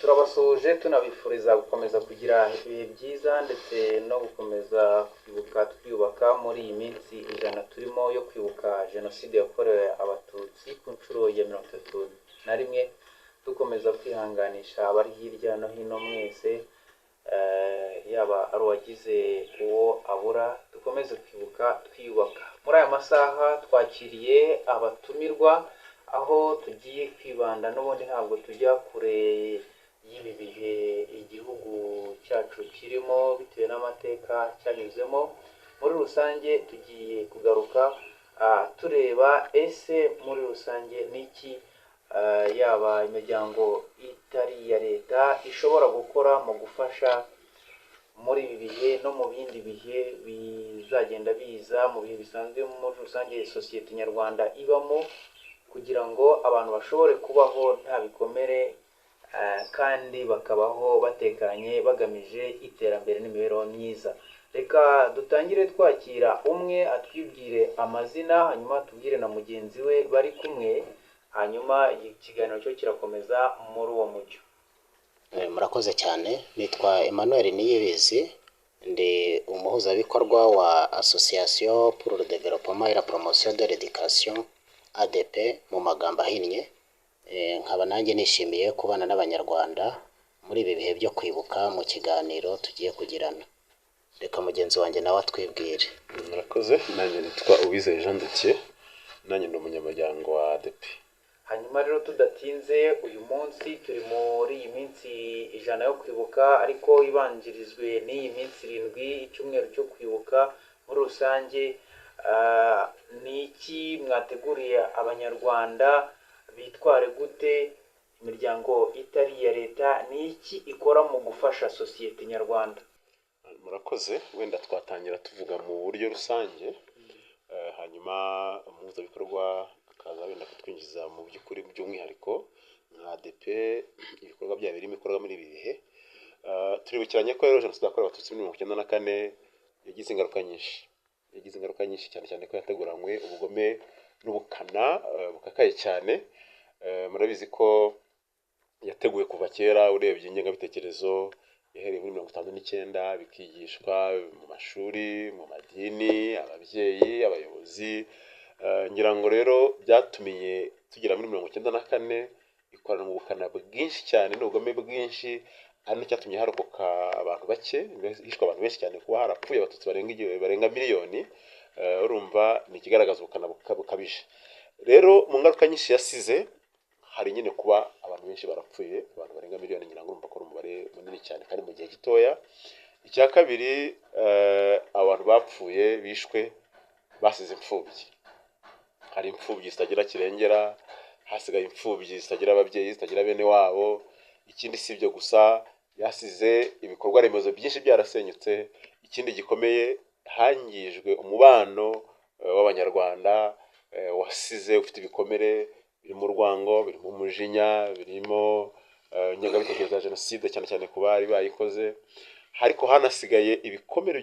turabasuje tunabifuriza gukomeza kugira ibihe byiza ndetse no gukomeza kwibuka twiyubaka muri iyi minsi ijana turimo yo kwibuka jenoside yakorewe abatutsi ku nshuro ya 31 dukomeza kwihanganisha abari hirya no hino mwese, yaba ari uwagize uwo abura. Dukomeze kwibuka twiyubaka. Muri aya masaha twakiriye abatumirwa, aho tugiye kwibanda n'ubundi ntabwo tujya kure y'ibi bihe igihugu cyacu kirimo bitewe n'amateka cyanyuzemo. Muri rusange tugiye kugaruka tureba ese muri rusange niki yaba imiryango itari iya leta ishobora gukora mu gufasha muri ibi bihe no mu bindi bihe bizagenda biza mu bihe bisanzwe muri rusange sosiyete nyarwanda ibamo, kugira ngo abantu bashobore kubaho nta bikomere kandi bakabaho batekanye bagamije iterambere n'imibereho myiza. Reka dutangire twakira umwe atwibwire amazina, hanyuma tubwire na mugenzi we bari kumwe, hanyuma ikiganiro cyo kirakomeza muri uwo mujyo. Murakoze cyane. Nitwa Emmanuel Niyibizi, ndi umuhuzabikorwa wa Association pour le développement et la promotion de l'éducation ADP mu magambo ahinnye. Nkaba nanjye nishimiye kubana n'abanyarwanda muri ibi bihe byo kwibuka mu kiganiro tugiye kugirana. Reka mugenzi wanjye nawe atwibwire. Murakoze. Nanjye nitwa Uwizeye Jean de Dieu, nanjye ndi umunyamuryango wa ADP. Hanyuma rero tudatinze, uyu munsi turi muri iyi minsi ijana yo kwibuka, ariko ibanjirizwe n'iyi minsi 7 icyumweru cyo kwibuka. Muri rusange ni iki mwateguriye abanyarwanda? Bitware gute? Imiryango itari iya leta ni iki ikora mu gufasha sosiyete nyarwanda? Murakoze. Wenda twatangira tuvuga mu buryo rusange, hanyuma umuhuzabikorwa akaza wenda kutwinjiza mu by'ukuri by'umwihariko nka ADP ibikorwa bya birimo ikorwa muri ibi bihe. Turibukiranye ko rero jenoside yakorewe abatutsi muri 1994 yagize ingaruka nyinshi cyane cyane ko yateguranywe ubugome n'ubukana bukakaye cyane. Murabizi ko yateguwe kuva kera, urebye ingengabitekerezo yahereye muri 1959 bikigishwa mu mashuri, mu madini, ababyeyi, abayobozi. Ngira ngo rero byatumiye tugera muri 1994 ikorana mu bukana bwinshi cyane n'ubugome bwinshi, ari cyo cyatumye harokoka abantu bake, hishwe abantu benshi cyane, kuba harapfuye abatutsi barenga miliyoni. Urumva ni ikigaragaza ubukana bukabije. Rero mu ngaruka nyinshi yasize hari nyine kuba abantu benshi barapfuye, abantu barenga miliyoni, ngira ngo urumva ko umubare munini cyane kandi mu gihe gitoya. Icya kabiri, abantu bapfuye bishwe basize imfubyi. Hari imfubyi zitagira kirengera, hasigaye imfubyi zitagira ababyeyi, zitagira bene wabo. Ikindi si ibyo gusa, yasize ibikorwa remezo byinshi byarasenyutse. Ikindi gikomeye, hangijwe umubano w'abanyarwanda, wasize ufite ibikomere birimo urwango, birimo umujinya, birimo ingengabitekerezo ya jenoside cyane cyane ku bari bayikoze. Ariko hanasigaye ibikomere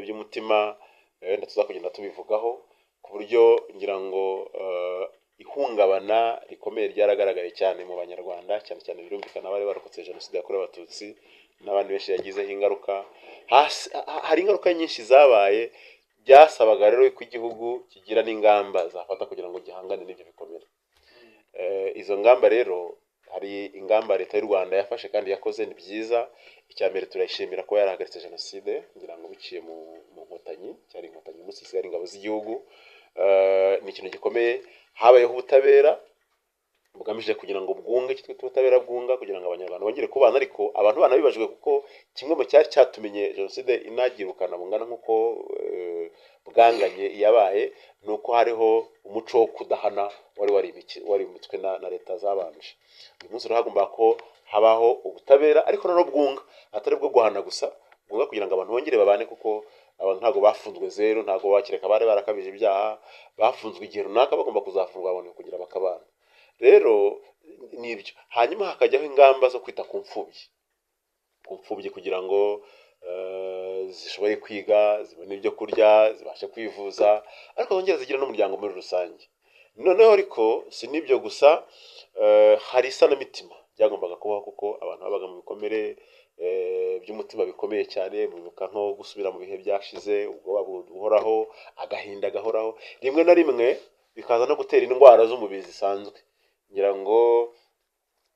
by'umutima, wenda tuzakugenda tubivugaho, ku buryo ngira ngo ihungabana rikomeye ryaragaragaye cyane mu banyarwanda, cyane cyane birumvikana bari barokotse jenoside yakorewe abatutsi n'abandi benshi yagizeho ingaruka. Hari ingaruka nyinshi zabaye, byasabaga rero ko igihugu kigira n'ingamba zafata kugira ngo gihangane n'ibyo bikomere. Izo ngamba rero, hari ingamba leta y'u Rwanda yafashe kandi yakoze, ni byiza. Icya mbere turayishimira ko yarahagaritse jenoside, ngira ngo biciye mu nkotanyi, cyari inkotanyi umunsi zari ingabo z'igihugu. Ni ikintu gikomeye. Habayeho ubutabera bugamije kugira ngo bwunge, cyitwa ubutabera bwunga, kugira ngo abanyarwanda bongere kubana. Ariko abantu banabibajwe kuko kimwe mu cyari cyatumenye jenoside inagirukana bungana nk'uko bwanganye yabaye, ni uko hariho umuco wo kudahana wari umitswe na leta zabanje. Uyu munsi rero hagomba ko habaho ubutabera, ariko no bwunga, atari bwo guhana gusa, bwunga kugira ngo abantu bongere babane, kuko abantu ntago bafunzwe zero, ntago bakireka bari barakabije ibyaha, bafunzwe igihe runaka, bagomba kuzafungwa abantu kugira bakabana. Rero nibyo. Hanyuma hakajyaho ingamba zo kwita ku mfubyi kugira ngo zishobore kwiga, zibone ibyo kurya, zibashe kwivuza, ariko zongera zigira n'umuryango muri rusange. Noneho ariko si n'ibyo gusa, hari isanamitima byagombaga kubaho kuko abantu babaga mu bikomere by'umutima bikomeye cyane, bibuka nko gusubira mu bihe byashize, ubwoba buhoraho, agahinda gahoraho, rimwe na rimwe bikaza no gutera indwara z'umubiri zisanzwe. ngira ngo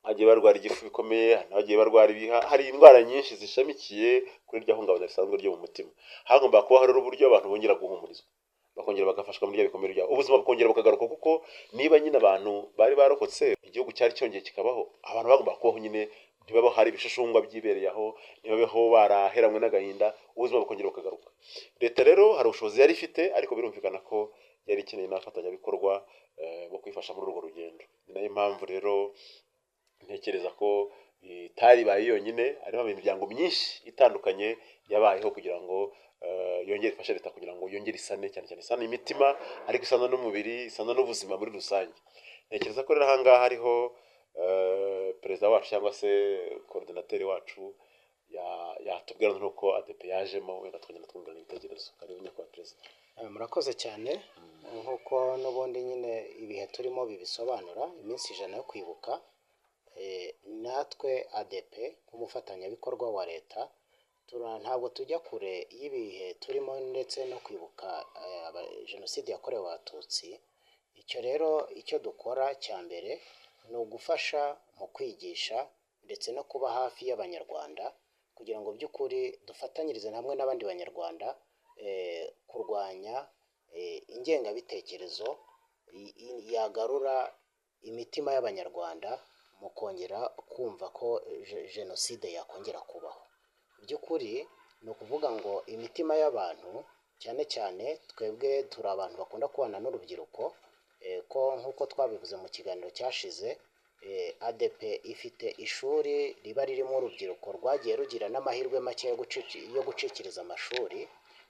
bagiye barwara igifu bikomeye, bagiye barwara ibiha, hari indwara nyinshi zishamikiye kuri iryo hungabana risanzwe ryo mu mutima. Hagomba kuba hari uburyo abantu bongera guhumurizwa, bakongera bagafashwa muri bya bikomere byabo, ubuzima bukongera bukagaruka, kuko niba nyine abantu bari barokotse, igihugu cyari cyongeye kikabaho, abantu bagomba kubaho nyine, ntibabaho hari ibishushungwa byibereye aho, ntibabeho baraheranwe n'agahinda, ubuzima bukongera bukagaruka. Leta rero hari ubushobozi yari ifite, ariko birumvikana ko yari ikeneye n'abafatanyabikorwa bo kwifasha muri urwo rugendo. Ni nayo mpamvu rero ntekereza ko itaribaye yonyine, harimo imiryango myinshi itandukanye yabayeho kugira ngo yongere ifashe leta kugira ngo yongere isane, cyane cyane isane imitima, ariko isana n'umubiri, isana n'ubuzima muri rusange. Ntekereza ko rero aha ngaha hariho perezida wacu cyangwa se koordinateri wacu yatubwira n'uko ADP yajemo, wenda twongera twungurana ibitekerezo. Karibu nyakubahwa perezida. Murakoze cyane. Nk'uko n'ubundi nyine ibihe turimo bibisobanura, iminsi 100 yo kwibuka, natwe ADP nk'umufatanyabikorwa wa leta ntabwo tujya kure y'ibihe turimo, ndetse no kwibuka jenoside yakorewe abatutsi. Icyo rero icyo dukora cya mbere ni ugufasha mu kwigisha ndetse no kuba hafi y'abanyarwanda, kugira ngo by'ukuri dufatanyirize hamwe n'abandi banyarwanda kurwanya ingengabitekerezo yagarura imitima y'abanyarwanda mu kongera kumva ko jenoside yakongera kubaho. By'ukuri ni ukuvuga ngo imitima y'abantu, cyane cyane twebwe turi abantu bakunda kubana n'urubyiruko, ko nk'uko twabivuze mu kiganiro cyashize, ADP ifite ishuri riba ririmo urubyiruko rwagiye rugira n'amahirwe make yo gucikiriza amashuri.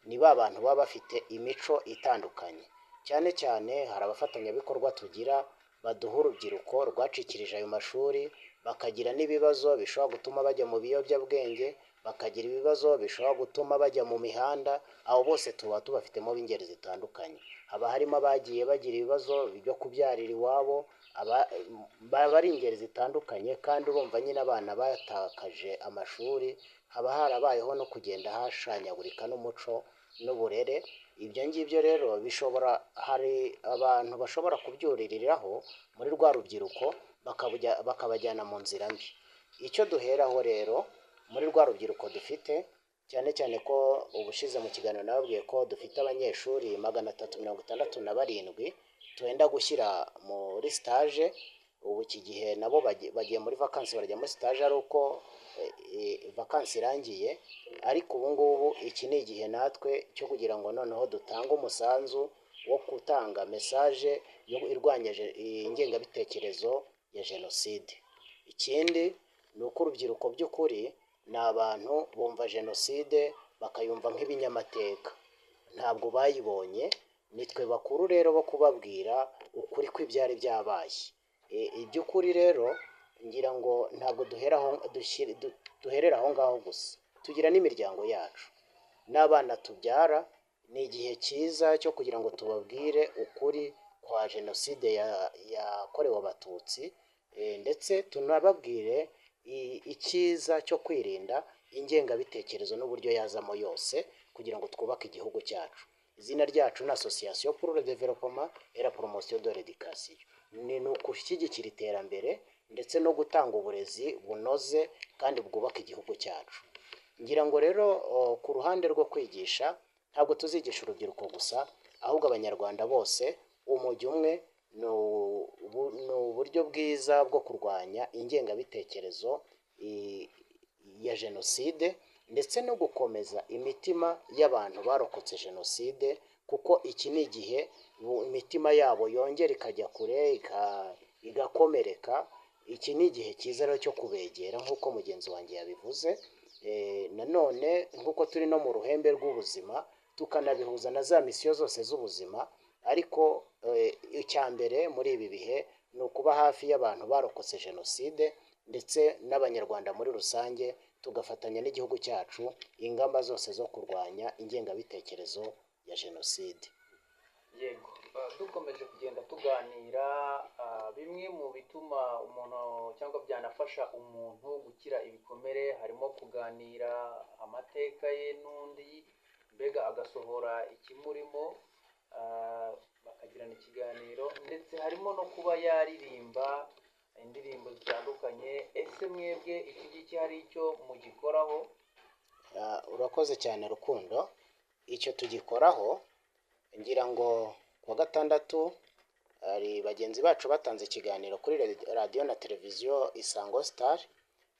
Ni ba bantu baba bafite imico itandukanye, cyane cyane hari abafatanyabikorwa tugira baduha urubyiruko rwacikirije ayo mashuri, bakagira n'ibibazo bishobora gutuma bajya mu biyobyabwenge, bakagira ibibazo bishobora gutuma bajya mu mihanda. Abo bose tuba tubafitemo b'ingeri zitandukanye. Haba harimo abagiye bagira ibibazo byo kubyarira iwabo, baba ari ingeri zitandukanye, kandi urumva nyine abana batakaje amashuri, haba harabayeho no kugenda hashanyagurika n'umuco n'uburere. Ibyo ngibyo rero hari abantu bashobora kubyuririraho muri rwa rubyiruko, bakabajyana mu nzira mbi. Icyo duheraho rero muri rwa rubyiruko dufite, cyane cyane ko ubushize mu kiganiro nababwiye ko dufite abanyeshuri 367 twenda gushyira muri stage. Ubu iki gihe nabo bagiye muri vacances, barajya muri stage ari uko vacances irangiye. Ariko ubu ngubu iki ni igihe natwe cyo kugira ngo noneho dutange umusanzu wo gutanga message yo irwanya ingengabitekerezo ya jenoside. Ikindi ni uko urubyiruko by'ukuri ni abantu bumva jenoside bakayumva nk'ibinyamateka, ntabwo bayibonye. Nitwe bakuru rero bo kubabwira ukuri kw'ibyari byabaye. Iby'ukuri rero ngira ngo ntabwo duherera aho ngaho gusa, tugira n'imiryango yacu n'abana tubyara. Ni igihe cyiza cyo kugira ngo tubabwire ukuri kwa jenoside yakorewe abatutsi, ndetse tunababwire icyiza cyo kwirinda ingengabitekerezo n'uburyo yazamo yose, kugira ngo twubake igihugu cyacu. Izina ryacu ni Association pour le développement et la promotion de l'éducation. Ni ukushyigikira iterambere ndetse no gutanga uburezi bunoze kandi bwubaka igihugu cyacu. Ngira ngo rero ku ruhande rwo kwigisha, ntabwo tuzigisha urubyiruko gusa, ahubwo abanyarwanda bose umujyi umwe. Ni uburyo bwiza bwo kurwanya ingengabitekerezo ya jenoside, ndetse no gukomeza imitima y'abantu barokotse jenoside, kuko iki ni igihe imitima yabo yongera ikajya kure, igakomereka. Iki ni igihe cyiza rero cyo kubegera, nk'uko mugenzi wanjye yabivuze. Nanone nk'uko turi no mu ruhembe rw'ubuzima, tukanabihuza na za misiyo zose z'ubuzima. Ariko icya mbere muri ibi bihe ni ukuba hafi y'abantu barokotse jenoside, ndetse n'abanyarwanda muri rusange, tugafatanya n'igihugu cyacu ingamba zose zo kurwanya ingengabitekerezo ya jenoside. Yego. dukomeje kugenda tuganira bimwe mu bituma umuntu cyangwa byanafasha umuntu gukira ibikomere harimo kuganira amateka ye n'undi, mbega agasohora ikimurimo, bakagirana ikiganiro, ndetse harimo no kuba yaririmba indirimbo zitandukanye. Ese mwebwe iki ngiki hari icyo mugikoraho? Urakoze cyane Rukundo, icyo tugikoraho ngira ngo kuwa gatandatu hari bagenzi bacu batanze ikiganiro kuri radiyo na televiziyo Isango Star.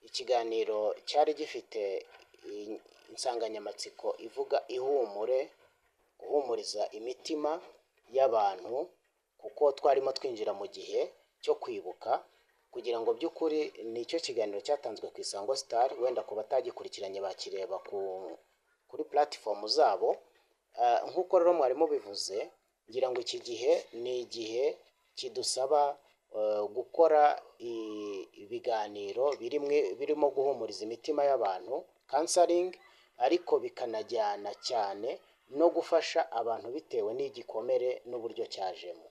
Ikiganiro cyari gifite insanganyamatsiko ivuga guhumuriza imitima y'abantu, kuko twarimo twinjira mu gihe cyo kwibuka, kugira ngo by'ukuri nicyo kiganiro cyatanzwe ku Isango Star. Wenda ku batagikurikiranye bakireba kuri platform zabo. Nk'uko rero mwarimu bivuze, ngira ngo iki gihe ni igihe kidusaba gukora ibiganiro birimo guhumuriza imitima y'abantu, counseling, ariko bikanajyana cyane no gufasha abantu bitewe n'igikomere n'uburyo cyajemo.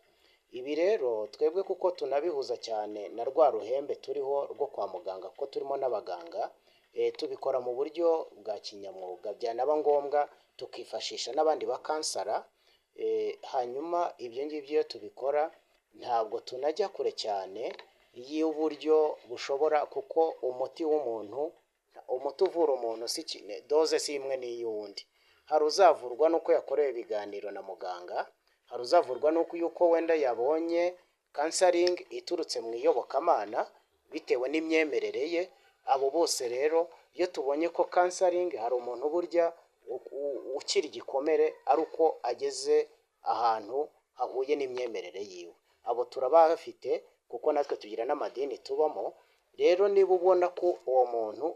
Ibi rero twebwe kuko tunabihuza cyane na rwa ruhembe turiho rwo kwa muganga, kuko turimo n'abaganga, tubikora mu buryo bwa kinyamwuga, byanaba ngombwa tukifashisha n'abandi bakansara. Hanyuma ibyo ngibyo iyo tubikora ntabwo tunajya kure cyane y'uburyo bushobora, kuko umuti uvura umuntu si kimwe, doze si imwe n'iy'uwundi. Hari uzavurwa n'uko yakorewe ibiganiro na muganga, hari uzavurwa n'uko yuko wenda yabonye counseling iturutse mu iyobokamana bitewe n'imyemerere ye. Abo bose rero iyo tubonye ko counseling, hari umuntu burya ukiri igikomere ari uko ageze ahantu hahuye n'imyemerere yiwe. Abo turabafite kuko natwe tugira n'amadini tubamo. Rero niba ubona ko uwo muntu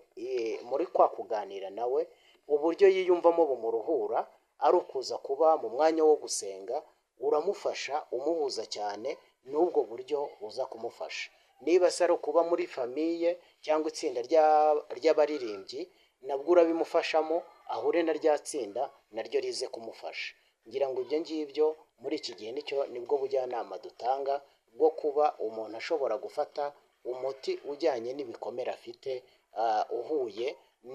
muri kwa kuganira nawe uburyo yiyumvamo bumuruhura, ari ukuza kuba mu mwanya wo gusenga, uramufasha umuhuza cyane n'ubwo buryo uza kumufasha. Niba se ari ukuba muri famiye cyangwa itsinda ry'abaririmbyi, nabwo urabimufashamo, ahure na rya tsinda naryo rize kumufasha. Ngira ngo ibyo ngibyo muri iki gihe nibwo bujyanama dutanga bwo kuba umuntu ashobora gufata umuti ujyanye n'ibikomere afite, uhuye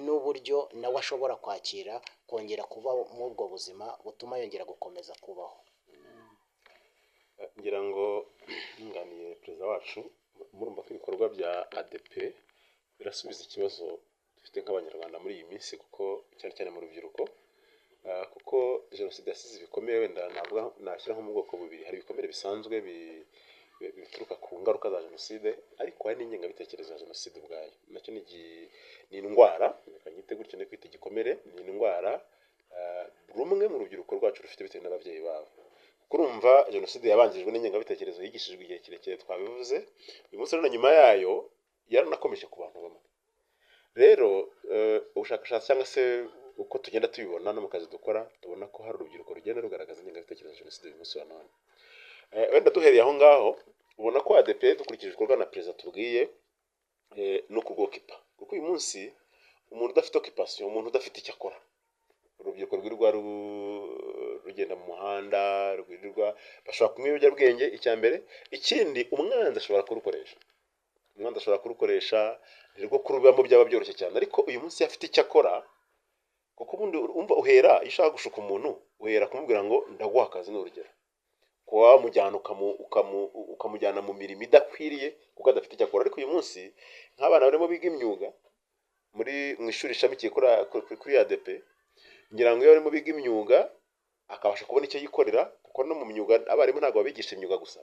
n'uburyo nawe ashobora kwakira kongera kuba muri ubwo buzima butuma yongera gukomeza kubaho. ngira ngo ntunganiye perezida wacu, murumva ko ibikorwa bya ADP birasubiza ikibazo dufite nk'abanyarwanda muri iyi minsi, kuko cyane cyane mu rubyiruko, kuko jenoside yasize ibikomere, wenda navuga nashyira nko mu bwoko bubiri. Hari ibikomere bisanzwe bituruka ku ngaruka za jenoside, ariko hari n'ingengabitekerezo ya jenoside ubwayo. Nacyo ni indwara, reka nyite gutyo, no kwita igikomere ni indwara rumwe mu rubyiruko rwacu rufite bitewe n'ababyeyi babo. Kurumva jenoside yabanjirijwe n'ingengabitekerezo yigishijwe igihe kirekire, twabivuze. Uyu munsi na nyuma yayo yaranakomeje ku bantu bamwe. Rero ubushakashatsi cyangwa se uko tugenda tubibona no mu kazi dukora, tubona ko hari urubyiruko rugenda rugaragaza ingengabitekerezo ya jenoside uyu munsi wa none. Wenda duhereye aho ngaho, ubona ko ADP dukurikije ibikorwa na perezida tubwiye no kurwokipa, kuko uyu munsi umuntu udafite occupation, umuntu udafite icyo akora, urubyiruko rwirirwa rugenda mu muhanda, rwirirwa bashobora kunywa ibiyobyabwenge. Icya mbere. Ikindi, umwanzi ashobora kurukoresha, nirwo kurubamo byaba byoroshye cyane. Ariko uyu munsi afite icyo akora, kuko ubundi umva uhera, iyo ushaka gushuka umuntu uhera kumubwira ngo ndaguha akazi. N'urugero kuba wamujyana ukamujyana mu mirimo idakwiriye kuko adafite icyo akora. Ariko uyu munsi nk'abana barimo biga imyuga mu ishuri ishamikiye kuri ADP, ngira ngo iyo barimo biga imyuga akabasha kubona icyo yikorera, kuko no mu myuga abarimu ntabwo babigisha imyuga gusa,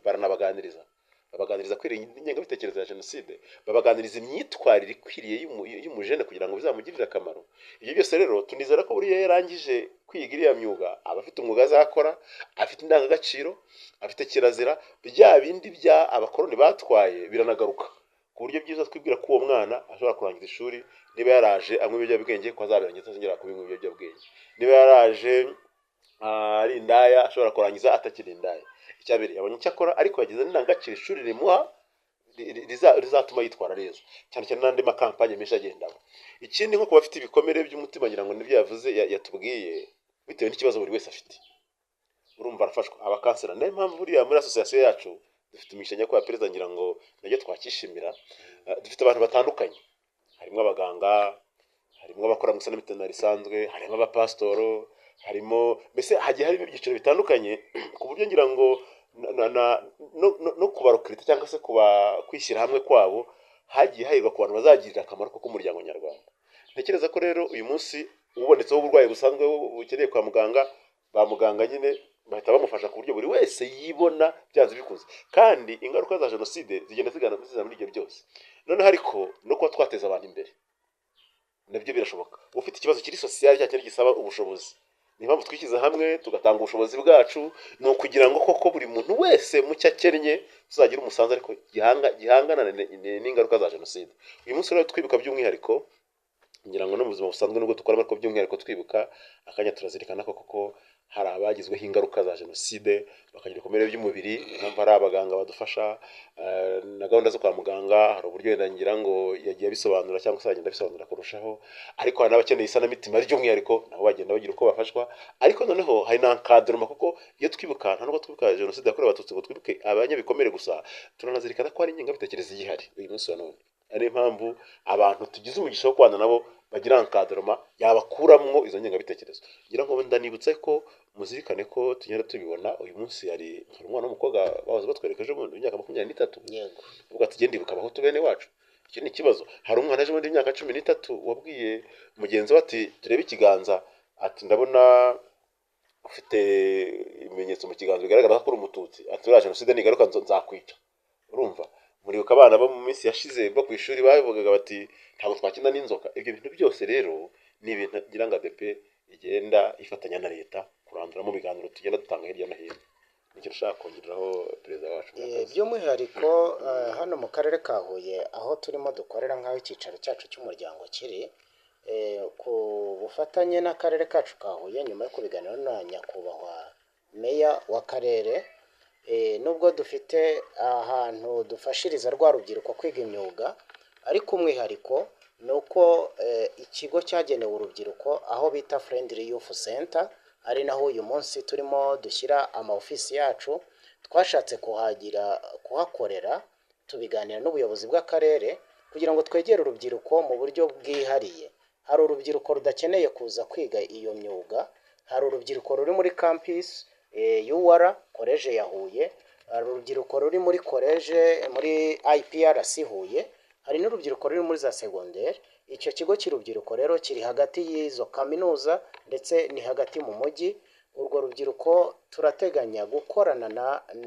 babaganiriza kwirinda ingengabitekerezo ya jenoside, babaganiriza imyitwarire ikwiriye y'umujene kugira ngo bizamugirire akamaro. Ibyo byose rero tunizera ko buriya yarangije kwiga iriya myuga aba afite umwuga azakora, afite indangagaciro, afite kirazira, bya bindi bya abakoroni batwaye biranagaruka, ku buryo byiza twibwira ko uwo mwana ashobora kurangiza ishuri, niba yaraje anywa ibiyobyabwenge ko azabirangiza atazongera kubinywa ibiyobyabwenge, niba yaraje ari indaya ashobora kurangiza atakiri indaya. Icyabiri, yabonye icyo akora, ariko yagize n'indangagaciro ishuri rimuha rizatuma yitwara neza, cyane cyane n'andi makampanye menshi agendamo. Ikindi, nko kuba afite ibikomere by'umutima, ngira ngo nibyo yavuze, yatubwiye bitewe n'ikibazo buri wese afite. urumva arafashwa abakansera. Niyo mpamvu buriya muri association yacu dufite imishinga yo kwa perezida ngira ngo najye twakishimira. Dufite abantu batandukanye, harimo abaganga, harimo abakora mu sanamitanari risanzwe, harimo abapastoro, harimo mbese hagiye harimo ibyiciro bitandukanye ku buryo ngira ngo no kubarokirita cyangwa se kwishyira hamwe kwabo hagiye hahirwa ku bantu bazagirira akamaro ko k'umuryango nyarwanda. Ntekereza ko rero uyu munsi ubonetseho uburwayi busanzwe bukeneye kwa muganga, ba muganga nyine bahita bamufasha ku buryo buri wese yibona byanze bikuze, kandi ingaruka za jenoside zigenda zigana muri ibyo byose. Noneho ariko no kuba twateza abantu imbere nabyo birashoboka. Ufite ikibazo kiri sosiyali cyangwa gisaba ubushobozi, niyo mpamvu twishyize hamwe tugatanga ubushobozi bwacu, ni ukugira ngo koko buri muntu wese mu cyo akennye tuzagira umusanzu ariko gihangana n'ingaruka za jenoside. Uyu munsi rero twibuka by'umwihariko, ngira ngo no mu buzima busanzwe nubwo dukora ariko by'umwihariko twibuka akanya turazirikana ko koko hari abagizweho ingaruka za jenoside bakagira ibikomere by'umubiri. Impamvu hari abaganga badufasha na gahunda zo kwa muganga, hari uburyo wenda ngira ngo yagiye abisobanura cyangwa se agenda abisobanura kurushaho, ariko hari n'abakeneye isanamitima ry'umwihariko nabo bagenda bagira uko bafashwa. Ariko noneho hari n'ankadroma, kuko iyo twibuka nta nubwo twibuka jenoside yakorewe abatutsi ngo twibuke abanyabikomere gusa, turanazirikana ko hari ingengabitekerezo igihari uyu munsi wa none. Ariyo mpamvu abantu tugize umugisha wo kubana nabo bagira encadrement yabakuramwo izo ngengabitekerezo. Ngira ngo ndanibutse ko muzirikane ko tugenda tubibona. Uyu munsi hari umwana w'umukobwa bahoze batwerekeje mu myaka 23, yego, uvuga ati genda ibuka abahutu bene wacu. Icyo ni ikibazo. Hari umwana aje mu myaka 13 wabwiye mugenzi we ati turebe ikiganza, ati ndabona ufite ibimenyetso mu kiganza bigaragara ko uri umututsi, ati uriya jenoside nigaruka nzakwica. Urumva, muribuka abana bo mu minsi yashize bo ku ishuri bavugaga bati ntabwo twakina n'inzoka. Ibyo bintu byose rero ni ibintu ngira ngo ADP igenda ifatanya na leta kurandura mu biganiro tugenda dutanga hirya no hino. Nicyo nshaka kongeraho perezida wacu. By'umwihariko hano mu karere ka Huye aho turimo dukorera nk'aho icyicaro cyacu cy'umuryango kiri, ku bufatanye n'akarere kacu ka Huye, nyuma yo kubiganira na nyakubahwa meya w'akarere, nubwo dufite ahantu dufashiriza rwa rubyiruko kwiga imyuga, ariko umwihariko ni uko ikigo cyagenewe urubyiruko aho bita Friendly Youth Center, ari naho uyu munsi turimo dushyira amaofisi yacu, twashatse kuhakorera tubiganira n'ubuyobozi bw'akarere kugira ngo twegere urubyiruko mu buryo bwihariye. Hari urubyiruko rudakeneye kuza kwiga iyo myuga, hari urubyiruko ruri muri campus UR College ya Huye, hari urubyiruko ruri muri college muri IPRC Huye, hari n'urubyiruko ruri muri za secondaire. Icyo kigo cy'urubyiruko rero kiri hagati y'izo kaminuza ndetse ni hagati mu mujyi. Urwo rubyiruko turateganya gukorana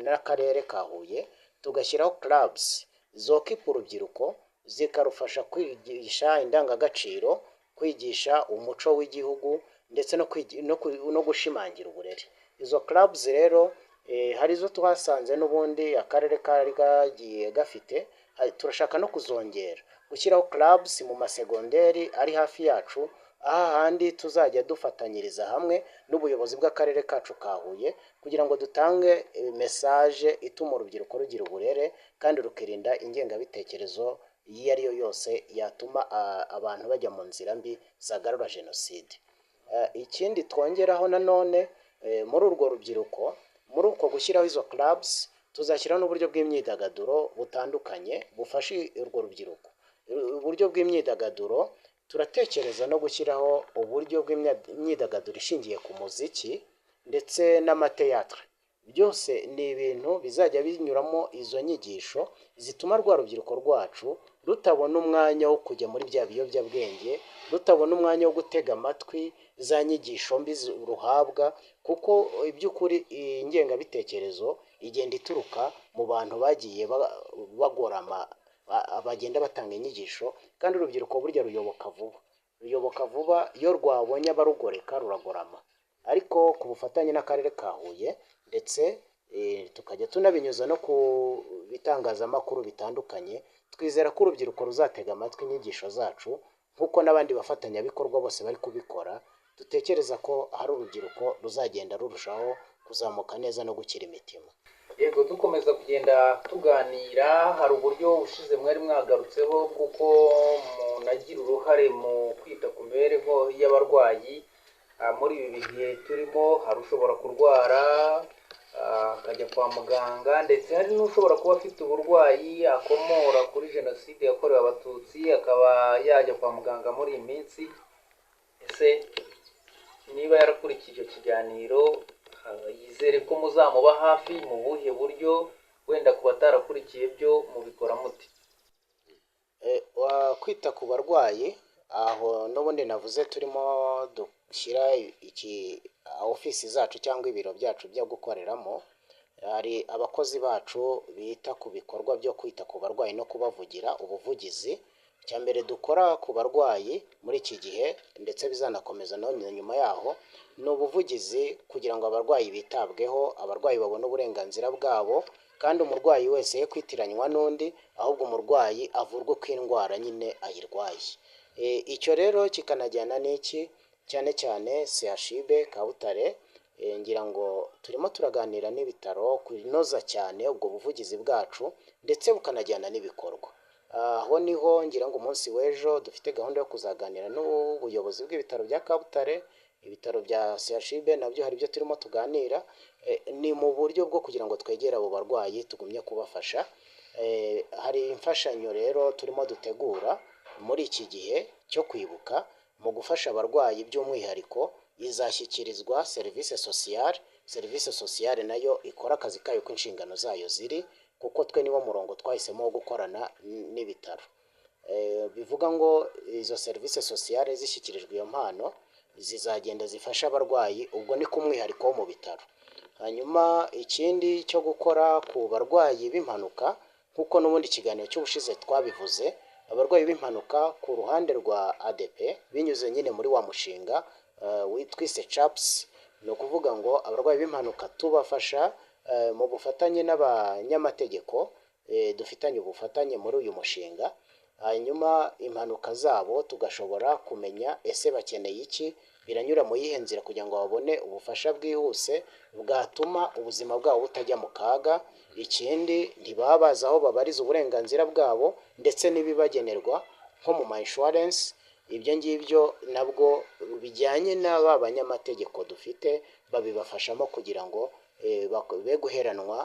n'akarere ka Huye, tugashyiraho clubs zokipa urubyiruko zikarufasha kwigisha indangagaciro, kwigisha umuco w'igihugu ndetse no gushimangira uburere. Izo clubs rero hari zo twasanze n'ubundi akarere kari gagiye gafite, turashaka no kuzongera gushyiraho clubs mu masegonderi ari hafi yacu, ahandi tuzajya dufatanyiriza hamwe n'ubuyobozi bw'akarere kacu ka Huye kugira ngo dutange message ituma urubyiruko rugira uburere kandi rukirinda ingengabitekerezo iyo ari yo yose yatuma abantu bajya mu nzira mbi zagarura jenoside. Ikindi twongeraho nanone muri urwo rubyiruko, muri uko gushyiraho izo clubs, tuzashyiraho n'uburyo bw'imyidagaduro butandukanye bufasha urwo rubyiruko. Uburyo bw'imyidagaduro turatekereza no gushyiraho uburyo bw'imyidagaduro ishingiye ku muziki ndetse n'amateatre. Byose ni ibintu bizajya binyuramo izo nyigisho zituma rwa rubyiruko rwacu rutabona umwanya wo kujya muri bya biyobyabwenge, rutabona umwanya wo gutega amatwi za nyigisho mbi ruhabwa, kuko iby'ukuri ingengabitekerezo igenda ituruka mu bantu bagiye bagorama, bagenda batanga inyigisho, kandi urubyiruko burya ruyoboka vuba iyo rwabonye abarugoreka ruragorama. Ariko ku bufatanye n'akarere ka Huye ndetse tukajya tunabinyuza no ku bitangazamakuru bitandukanye, twizera ko urubyiruko ruzatega amatwi inyigisho zacu nk'uko n'abandi bafatanyabikorwa bose bari kubikora. Dutekereza ko hari urubyiruko ruzagenda rurushaho kuzamuka neza no gukira imitima. Yego, dukomeza kugenda tuganira, hari uburyo ushize mwari mwagarutseho bw'uko munagira uruhare mu kwita ku mibereho y'abarwayi muri ibi bihe turimo hari ushobora kurwara akajya kwa muganga, ndetse hari n'ushobora kuba afite uburwayi akomora kuri jenoside yakorewe abatutsi akaba yajya kwa muganga muri iyi minsi. Ese niba yarakurikiye icyo kiganiro yizere ko muzamuba hafi mu buhe buryo, wenda ku batarakurikiye byo mubikora muti? Kwita ku barwayi aho n'ubundi navuze turimo dushyira ofisi zacu cyangwa ibiro byacu byo gukoreramo, hari abakozi bacu bita ku bikorwa byo kwita ku barwayi no kubavugira ubuvugizi. Icya mbere dukora ku barwayi muri iki gihe ndetse bizanakomeza no nyuma yaho, ni ubuvugizi kugira ngo abarwayi bitabweho, abarwayi babone uburenganzira bwabo, kandi umurwayi wese ye kwitiranywa n'undi, ahubwo umurwayi avurwe uko indwara nyine ayirwaye. Icyo rero kikanajyana n'iki cyane cyane CHUB Kabutare, ngira ngo turimo turaganira n'ibitaro kunoza cyane ubwo buvugizi bwacu ndetse bukanajyana n'ibikorwa. Aho niho ngira ngo umunsi w'ejo dufite gahunda yo kuzaganira n'ubuyobozi bw'ibitaro bya Kabutare, ibitaro bya CHUB nabyo hari ibyo turimo tuganira, ni mu buryo bwo kugira ngo twegere abo barwayi tugumye kubafasha. Hari imfashanyo rero turimo dutegura muri iki gihe cyo kwibuka mu gufasha abarwayi, by'umwihariko izashyikirizwa serivisi sosiyale nayo ikora akazi kayo ko inshingano zayo ziri, kuko twe niwo murongo twahisemo wo gukorana n'ibitaro. Bivuga ngo izo serivisi sosiyale zishyikirijwe iyo mpano zizagenda zifasha abarwayi, ubwo ni ku mwihariko wo mu bitaro. Hanyuma ikindi cyo gukora ku barwayi b'impanuka, nk'uko n'ubundi ikiganiro cy'ubushize twabivuze, abarwayi b'impanuka ku ruhande rwa ADP binyuze nyine muri wa mushinga twise CHAPS, ni ukuvuga ngo abarwayi b'impanuka tubafasha mu bufatanye n'abanyamategeko, dufitanye ubufatanye muri uyu mushinga. Hanyuma impanuka zabo tugashobora kumenya ese bakeneye iki, biranyura mu yihe nzira kugira ngo babone ubufasha bwihuse bwatuma ubuzima bwabo butajya mu kaga. Ikindi ntibaba bazi aho babariza uburenganzira bwabo ndetse n'ibibagenerwa nko mu ma insurance. Ibyo ngibyo nabwo bijyanye n'aba banyamategeko dufite babibafashamo kugira ngo be guheranwa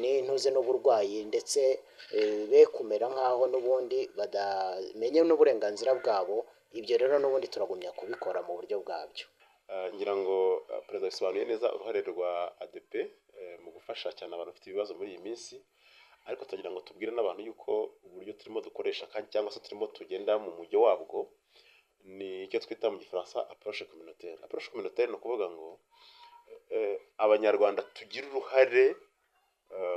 n'intuze n'uburwayi, ndetse be kumera nk'aho n'ubundi badamenye n'uburenganzira bwabo. Ibyo rero n'ubundi turagumya kubikora mu buryo bwabyo. ngira ngo perezida bisobanuye neza uruhare rwa ADP mu gufasha cyane abantu bafite ibibazo muri iyi minsi, ariko tugira ngo tubwire n'abantu yuko uburyo turimo dukoresha cyangwa se turimo tugenda mu mujyo wabwo ni icyo twita mu gifaransa approche communautaire. Approche communautaire ni ukuvuga ngo abanyarwanda tugira uruhare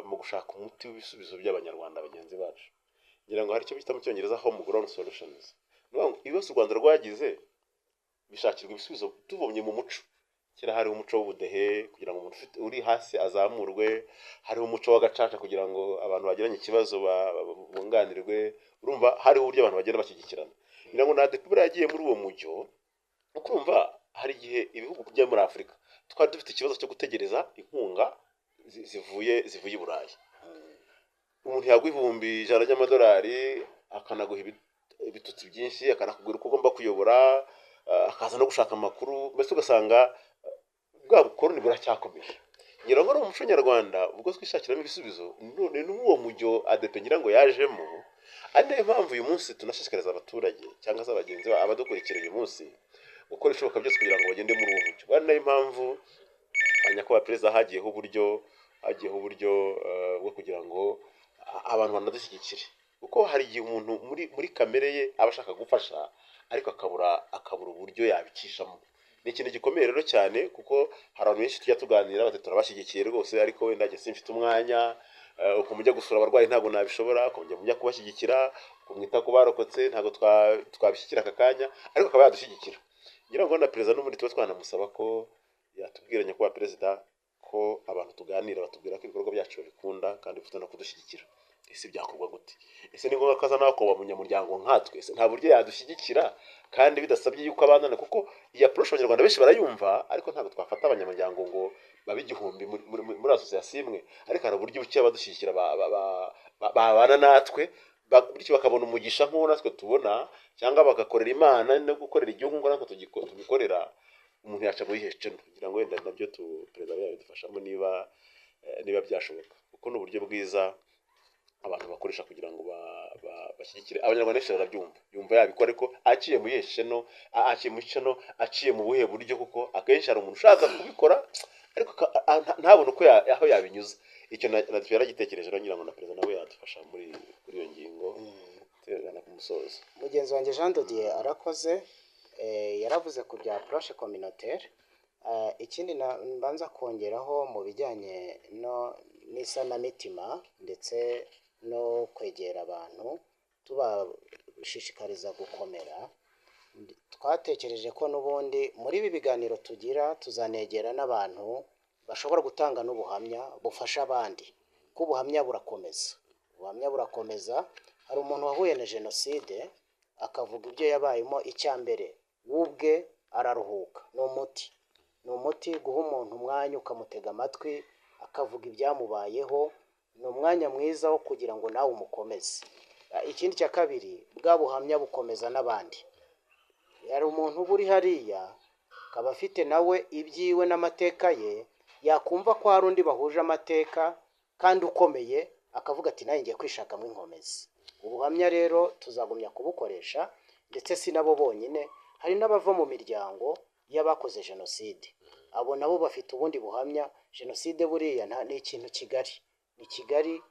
mu gushaka umuti w'ibisubizo by'abanyarwanda bagenzi bacu. Ngira ngo hari icyo bita mu cyongereza home grown solutions. Ibibazo u Rwanda rwagize bishakirwa ibisubizo tuvomye mu muco. Kera hari umuco w'ubudehe kugira ngo umuntu uri hasi azamurwe, hari umuco w'agacaca kugira ngo abantu bagiranye ikibazo bunganirwe. Urumva hari uburyo abantu bagenda bashyigikirana. Ngira ngo na ADP yagiye muri uwo mujyo, ukumva hari igihe ibihugu byo muri Afurika twari dufite ikibazo cyo gutegereza inkunga zivuye i Burayi. Umuntu yaguha ibihumbi 100 by'amadolari akanaguha ibitutsi byinshi, akanakubwira uko ugomba kuyobora, akaza no gushaka amakuru, mbese ugasanga bwa bukoroni buracyakomeje. Ngira ngo mu muco nyarwanda ubwo twishakiramo ibisubizo, none n'uwo mujyo ADP ngira ngo yajemo, ari nayo mpamvu uyu munsi tunashishikariza abaturage cyangwa se abagenzi abadukurikira uyu munsi gukora ishoboka byose kugira ngo bagende muri uwo mujyo. Ari nayo mpamvu nyakubahwa perezida hagiyeho uburyo bwo kugira ngo abantu banadushyigikire, kuko hari igihe umuntu muri kamere ye aba ashaka gufasha ariko akabura uburyo yabikishamo. Ni ikintu gikomeye rero cyane, kuko hari abantu benshi tujya tuganira bati turabashyigikiye rwose, ariko wenda njye simfite umwanya, uko mujya gusura abarwayi ntabwo nabishobora, uko mujya kubashyigikira, uko mwita ku barokotse ntabwo twabishyigikira aka kanya, ariko akaba yadushyigikira. Ngira ngo na perezida n'ubundi tuba twanamusaba ko yatubwira nyakubahwa perezida ko abantu tuganira batubwira ko ibikorwa byacu babikunda kandi bifite no kudushyigikira. Ese byakorwa gute? Ese ni ngombwa ko aza nawe kuba umunyamuryango nkatwe? Ese nta buryo yadushyigikira kandi bidasabye yuko abandana? Kuko iyi approche abanyarwanda benshi barayumva, ariko ntabwo twafata abanyamuryango ngo babe 1000 muri association imwe, ariko hari uburyo buke abadushyigikira babana natwe, bityo bakabona umugisha nk'uwo natwe tubona, cyangwa bagakorera Imana no gukorera igihugu ngo natwe tubikorera. umuntu yaca muri heceno kugira ngo wenda nabyo perezida yabidufashamo niba byashoboka, kuko ni uburyo bwiza abantu bakoresha kugira ngo bashyigikire abanyarwanda benshi barabyumva, yumva yabikora ariko aciye muri heceno, aciye mu buhe buryo, kuko akenshi hari umuntu ushaka kubikora ariko ntabone uko aho yabinyuza. Icyo yaragitekereje rero, ngira ngo na perezida nawe yadufasha muri iyo ngingo tegana ku musozo. Mugenzi wanjye Jean de Dieu arakoze, yaravuze ku bya approche communautaire. Ikindi mbanza kongeraho mu bijyanye n'isanamitima ndetse no kwegera abantu tubashishikariza gukomera, twatekereje ko n'ubundi muri ibi biganiro tugira tuzanegera n'abantu bashobora gutanga n'ubuhamya bufasha abandi, ko ubuhamya burakomeza. Hari umuntu wahuye na jenoside akavuga ibyo yabayemo, icya mbere wubwe araruhuka. Ni umuti guha umuntu umwanya ukamutega amatwi akavuga ibyamubayeho, ni umwanya mwiza wo kugira ngo nawe umukomeze. Ikindi cya kabiri, bwa buhamya bukomeza n'abandi. Hari umuntu uba uri hariya akaba afite nawe ibyiwe n'amateka ye, yakumva ko hari undi bahuje amateka kandi ukomeye, akavuga ati nawe ngiye kwishakamo inkomezi. Ubuhamya rero tuzagumya kubukoresha, ndetse si nabo bonyine, hari n'abava mu miryango y'abakoze jenoside, abo nabo bafite ubundi buhamya. Jenoside buriya ni ikintu kigari,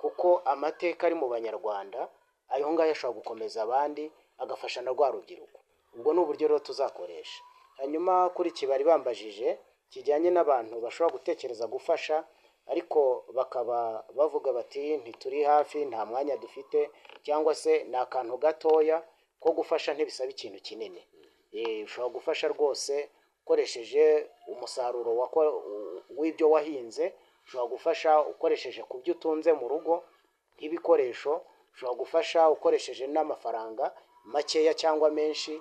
kuko amateka ari mu banyarwanda, ayo ngayo ashobora gukomeza abandi, agafasha na rwa rubyiruko. Ubwo ni uburyo rero tuzakoresha. Hanyuma kuri bari bambajije kijyanye n'abantu bashobora gutekereza gufasha ariko bakaba bavuga bati ntituri hafi, nta mwanya dufite, cyangwa se ni akantu gatoya ko gufasha, ntibisaba ikintu kinini. Ushobora gufasha rwose ukoresheje umusaruro w'ibyo wahinze, ushobora gufasha ukoresheje ku byo utunze mu rugo nk'ibikoresho, ushobora gufasha ukoresheje n'amafaranga makeya cyangwa menshi.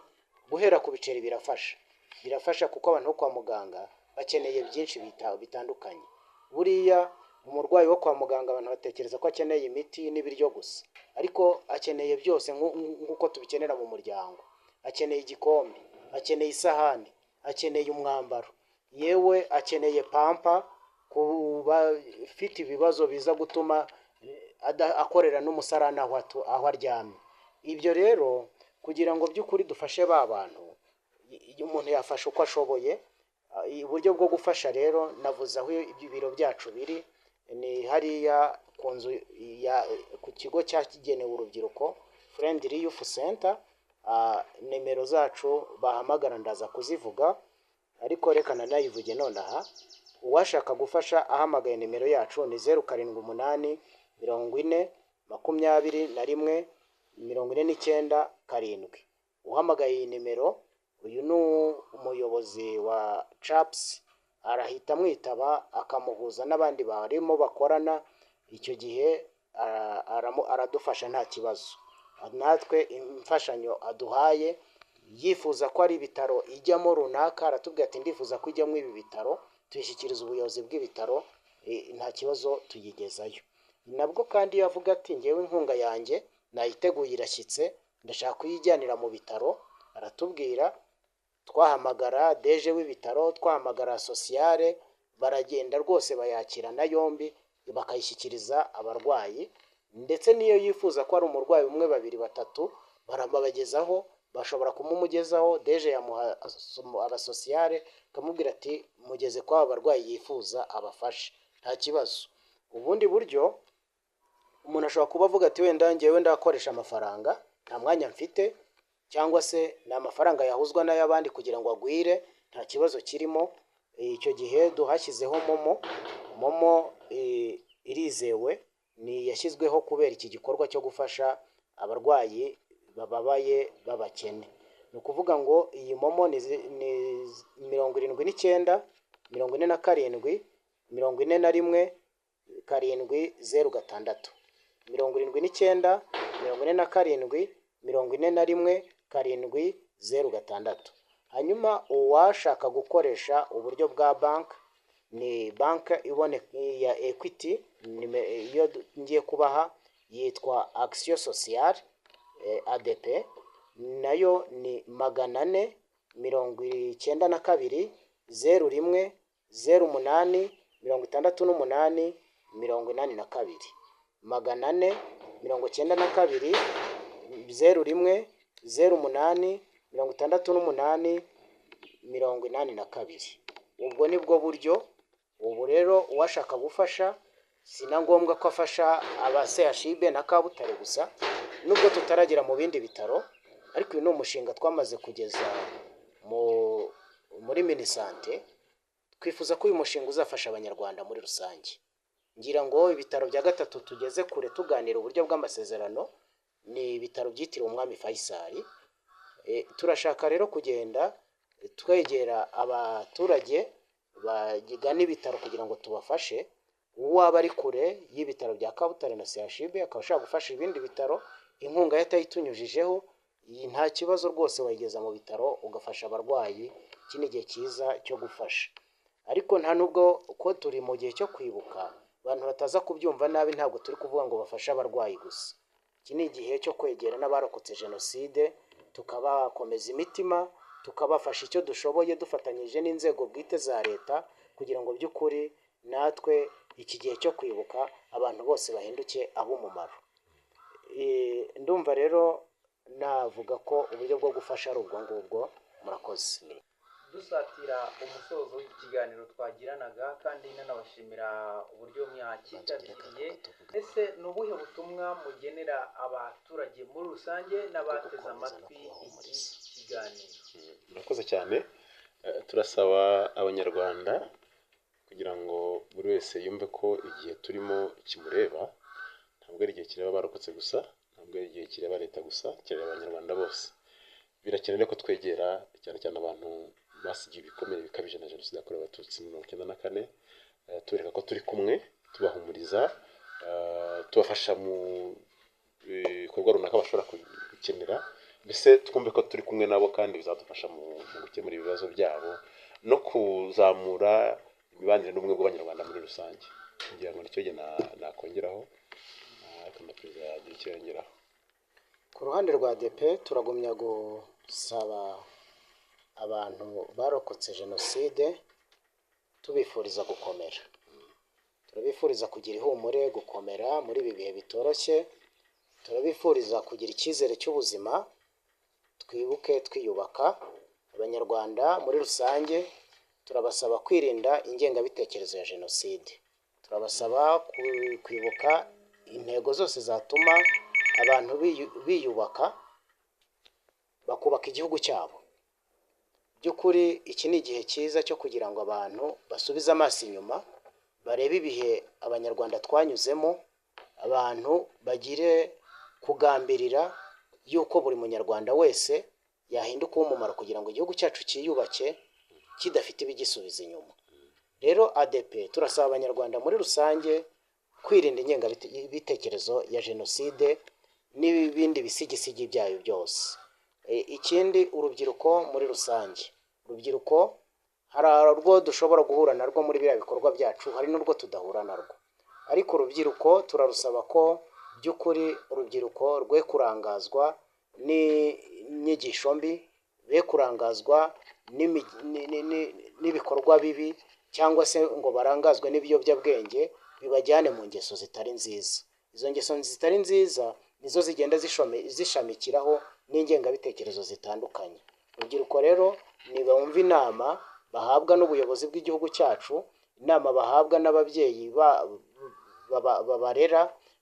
Guhera ku biceri birafasha kuko abantu bo kwa muganga bakeneye byinshi bitandukanye. Buriya umurwayi wo kwa muganga abantu batekereza ko akeneye imiti n'ibiryo gusa, ariko akeneye byose nk'uko tubikenera mu muryango. Akeneye igikombe, akeneye isahani, akeneye umwambaro, yewe akeneye pampa ku bafite ibibazo biza gutuma akorera n'umusarani aho aryamye. Ibyo rero kugira ngo by'ukuri dufashe ba bantu, umuntu yafasha uko ashoboye. Uburyo bwo gufasha rero navuze aho ibiro byacu biri, ni hariya ku kigo cyakigenewe urubyiruko Friendly Youth Center. Nimero zacu bahamagara ndaza kuzivuga, ariko reka nayivuge nonaha. Uwashaka gufasha ahamagaye nimero yacu ni 0788 40 21 49 7. Uhamagaye iyi nimero, uyu ni umuyobozi wa CHAPS, arahita amwitaba akamuhuza n'abandi barimo bakorana. Icyo gihe aradufasha nta kibazo. Natwe imfashanyo aduhaye, yifuza ko ari ibitaro ijyamo runaka, aratubwira ati ndifuza ko ijyamo ibi bitaro, tuyishyikiriza ubuyobozi bw'ibitaro, nta kibazo tuyigezayo. Nabwo kandi yavuga ati ngewe inkunga yanjye nayiteguye irashyitse, ndashaka kuyijyanira mu bitaro, aratubwira, twahamagara deje w'ibitaro, twahamagara sosiyale, baragenda rwose bayakirana yombi bakayishyikiriza abarwayi. Ndetse niyo yifuza ko ari umurwayi umwe, babiri, batatu, barabagezaho, bashobora kumumugezaho. Deje yamuha abasosiyale, akamubwira ati mugeze kwa abarwayi yifuza abafashe, nta kibazo. Ubundi buryo umuntu ashobora kuba avuga ati wenda ngewe ndakoresha amafaranga, nta mwanya mfite, cyangwa se ni amafaranga yahuzwa n'ay'abandi kugira ngo agwire, nta kibazo kirimo. Icyo gihe duhashyizeho momo irizewe, ni yashyizweho kubera iki gikorwa cyo gufasha abarwayi bababaye b'abakene. Ni ukuvuga ngo iyi momo ni 79 47 41 706, 79 47 41 706. Hanyuma uwashaka gukoresha uburyo bwa bank, ni bank iboneka ya Equity, iyo ngiye kubaha yitwa Action Sociale ADP, nayo ni 400 92 01 08 68 82 492 01 08 68 82. Ubwo nibwo buryo. Ubu rero uwashaka gufasha sina ngombwa ko afasha aba CHUB na Kabutare gusa, nubwo tutaragera mu bindi bitaro, ariko uyu ni umushinga twamaze kugeza muri Minisante. Twifuza ko uyu mushinga uzafasha abanyarwanda muri rusange. Ngira ngo ibitaro bya gatatu tugeze kure tuganira uburyo bw'amasezerano ni ibitaro byitiriwe Umwami Faisal. Turashaka rero kugenda twegera abaturage bagana ibitaro kugira ngo tubafashe. Uwaba ari kure y'ibitaro bya Kabutare na CHUB akaba ashaka gufasha ibindi bitaro, inkunga yatayitunyujijeho, nta kibazo rwose wayigeza mu bitaro ugafasha abarwayi. Iki ni igihe cyiza cyo gufasha, ariko nta nubwo ko turi mu gihe cyo kwibuka abantu bataza kubyumva nabi, ntabwo turi kuvuga ngo bafashe abarwayi gusa. Iki ni igihe cyo kwegera n'abarokotse jenoside, tukabakomeza imitima, tukabafasha icyo dushoboye dufatanyije n'inzego bwite za leta, kugira ngo by'ukuri natwe iki gihe cyo kwibuka abantu bose bahinduke ab'umumaro. Ndumva rero navuga ko uburyo bwo gufasha ari ubwo ngubwo. Murakoze. Dusatira umusozo w'ikiganiro twagiranaga kandi nanabashimira uburyo mwakitabiriye. Ese ni ubuhe butumwa mugenera abaturage muri rusange n'abateze amatwi iki kiganiro? Murakoze cyane. Turasaba abanyarwanda kugira ngo buri wese yumve ko igihe turimo kimureba, ntabwo ari igihe kireba abarokotse gusa, ntabwo ari igihe kireba leta gusa, kireba abanyarwanda bose. Birakenewe ko twegera cyane cyane abantu basigiye ibikomere bikabije na jenoside yakorewe abatutsi muri 1994, tubereka ko turi kumwe, tubahumuriza, tubafasha mu bikorwa runaka bashobora gukenera, mbese twumve ko turi kumwe nabo kandi bizadufasha mu gukemura ibibazo byabo no kuzamura imibanire n'ubumwe bw'abanyarwanda muri rusange. Kugira ngo nicyo gihe nakongeraho, kandi perezida yagira icyo yongeraho. Ku ruhande rwa ADP turagumya gusaba abantu barokotse jenoside, tubifuriza gukomera, turabifuriza kugira ihumure, gukomera muri ibi bihe bitoroshye, turabifuriza kugira icyizere cy'ubuzima, twibuke twiyubaka. Abanyarwanda muri rusange turabasaba kwirinda ingengabitekerezo ya jenoside, turabasaba kwibuka intego zose zatuma abantu biyubaka bakubaka igihugu cyabo. By'ukuri iki ni igihe cyiza cyo kugira ngo abantu basubize amaso inyuma, barebe ibihe abanyarwanda twanyuzemo, abantu bagire kugambirira yuko buri munyarwanda wese yahinduka uw'umumaro kugira ngo igihugu cyacu cyiyubake kidafite ibigisubiza inyuma. Rero ADP turasaba abanyarwanda muri rusange kwirinda ingengabitekerezo ya jenoside n'ibindi bisigisigi byayo byose. Ikindi, urubyiruko muri rusange, urubyiruko hari urwo dushobora guhura narwo muri biriya bikorwa byacu, hari n'urwo tudahura narwo, ariko urubyiruko turarusaba ko by'ukuri urubyiruko rwe kurangazwa n'inyigisho mbi, be kurangazwa n'ibikorwa bibi, cyangwa se ngo barangazwe n'ibiyobyabwenge bibajyane mu ngeso zitari nziza. Izo ngeso zitari nziza nizo zigenda zishamikiraho n'ingengabitekerezo zitandukanye. Urubyiruko rero nibumva inama bahabwa n'ubuyobozi bw'igihugu cyacu, inama bahabwa n'ababyeyi babarera,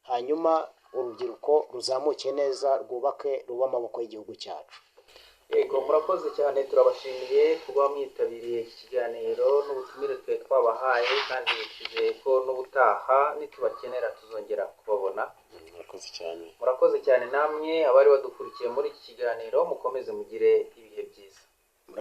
hanyuma urubyiruko ruzamuke neza, rwubake, ruba amaboko y'igihugu cyacu. Yego, murakoze cyane, turabashimiye kuba mwitabiriye iki kiganiro n'ubutumire twe twabahaye, kandi twizeye ko n'ubutaha nitubakenera tuzongera kubabona. Murakoze cyane. Murakoze cyane namwe abari badukurikiye muri iki kiganiro, mukomeze mugire ibihe byiza.